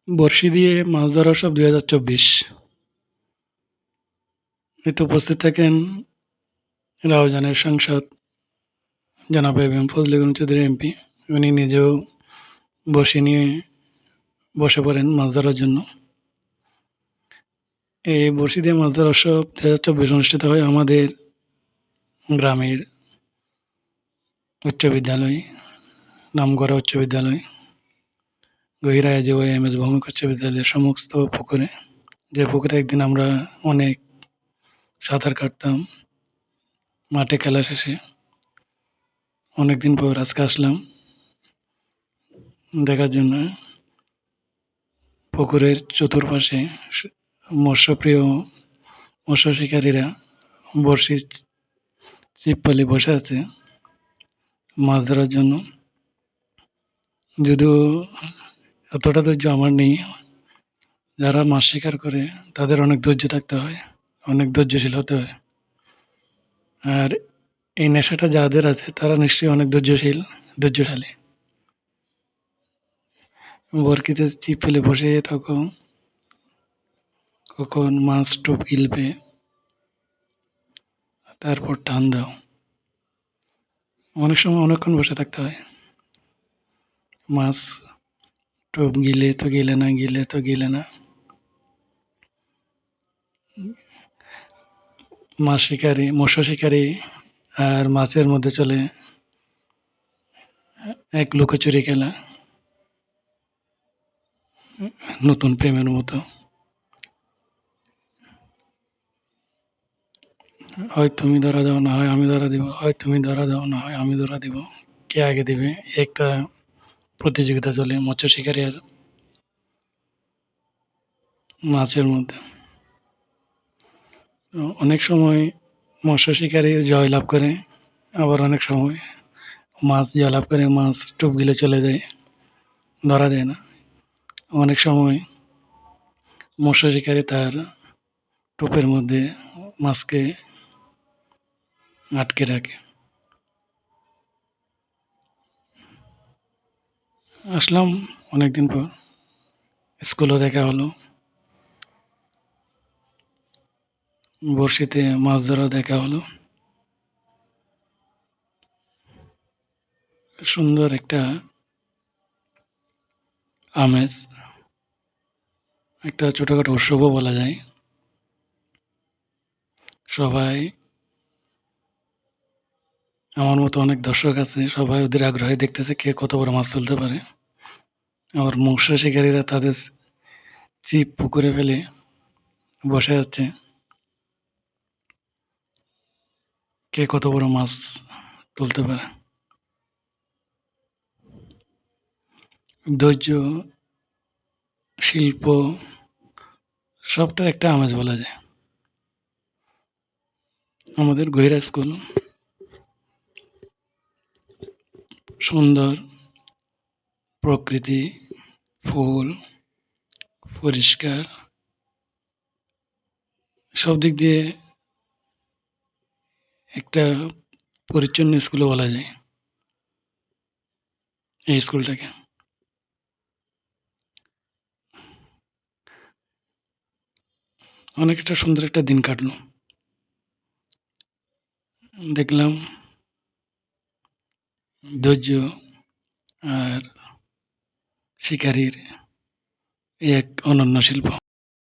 বড়শি দিয়ে মাছ ধরা উৎসব ২০২৪। এতে উপস্থিত থাকেন রাউজানের সাংসদ জনাব এম ফজলে করিম চৌধুরী এমপি। উনি নিজেও বড়শি নিয়ে বসে পড়েন মাছ ধরার জন্য। এই বড়শি দিয়ে মাছ ধরা উৎসব ২০২৪ অনুষ্ঠিত হয় আমাদের গ্রামের উচ্চ বিদ্যালয়, নামকরা উচ্চ বিদ্যালয়, গহিরা এম এস ভৌমিক উচ্চ বিদ্যালয়ের সমস্ত পুকুরে। যে পুকুরে একদিন আমরা অনেক সাঁতার কাটতাম মাঠে খেলা শেষে। অনেকদিন পর আজকে আসলাম দেখার জন্য। পুকুরের চতুর্পাশে মৎস্যপ্রিয় মৎস্য শিকারীরা বড়শি ছিপ ফেলে বসে আছে মাছ ধরার জন্য। যদিও এতটা ধৈর্য আমার নেই। যারা মাছ শিকার করে তাদের অনেক ধৈর্য থাকতে হয়, অনেক ধৈর্যশীল হতে হয়। আর এই নেশাটা যাদের আছে তারা নিশ্চয়ই অনেক ধৈর্যশালী। বরকিতে ছিপ ফেলে বসে থাকো, কখন মাছ টোপ গিলবে তারপর টান দাও। অনেক সময় অনেকক্ষণ বসে থাকতে হয়। মাছ টোপ গিলে তো গিলে না, গিলে তো গিলে না। মাছ শিকারি, মৎস্য শিকারি আর মাছের মধ্যে চলে এক লুকোচুরি খেলা, নতুন প্রেমের মতো। হয় তুমি ধরা দাও, না হয় আমি ধরা দিব, হয় তুমি ধরা দাও, না হয় আমি ধরা দিব। কে আগে দিবে একটা প্রতিযোগিতা চলে মৎস্য শিকারী আর মাছের মধ্যে। অনেক সময় মৎস্য শিকারী জয়লাভ করে, আবার অনেক সময় মাছ জয়লাভ করে, মাছ টোপ গিলে চলে যায়, ধরা দেয় না। অনেক সময় মৎস্য শিকারী তার টোপের মধ্যে মাছকে আটকে রাখে। আসলাম অনেকদিন পর, স্কুলেও দেখা হলো, বড়শিতে মাছ ধরা দেখা হলো। সুন্দর একটা আমেজ, একটা ছোটোখাটো উৎসবও বলা যায়। সবাই, আমার মতো অনেক দর্শক আছে, সবাই ওদের আগ্রহে দেখতেছে কে কত বড় মাছ তুলতে পারে। আবার মৎস্য শিকারীরা তাদের ছিপ পুকুরে ফেলে বসে আছে কে কত বড় মাছ তুলতে পারে। ধৈর্য, শিল্প সবটার একটা আমেজ বলা যায়। আমাদের গহিরা স্কুল সুন্দর, প্রকৃতি, ফুল, পরিষ্কার, সব দিক দিয়ে একটা পরিচ্ছন্ন স্কুলও বলা যায় এই স্কুলটাকে। অনেক একটা সুন্দর একটা দিন কাটলো। দেখলাম ধৈর্য আর শিকারীর এক অনন্য শিল্প।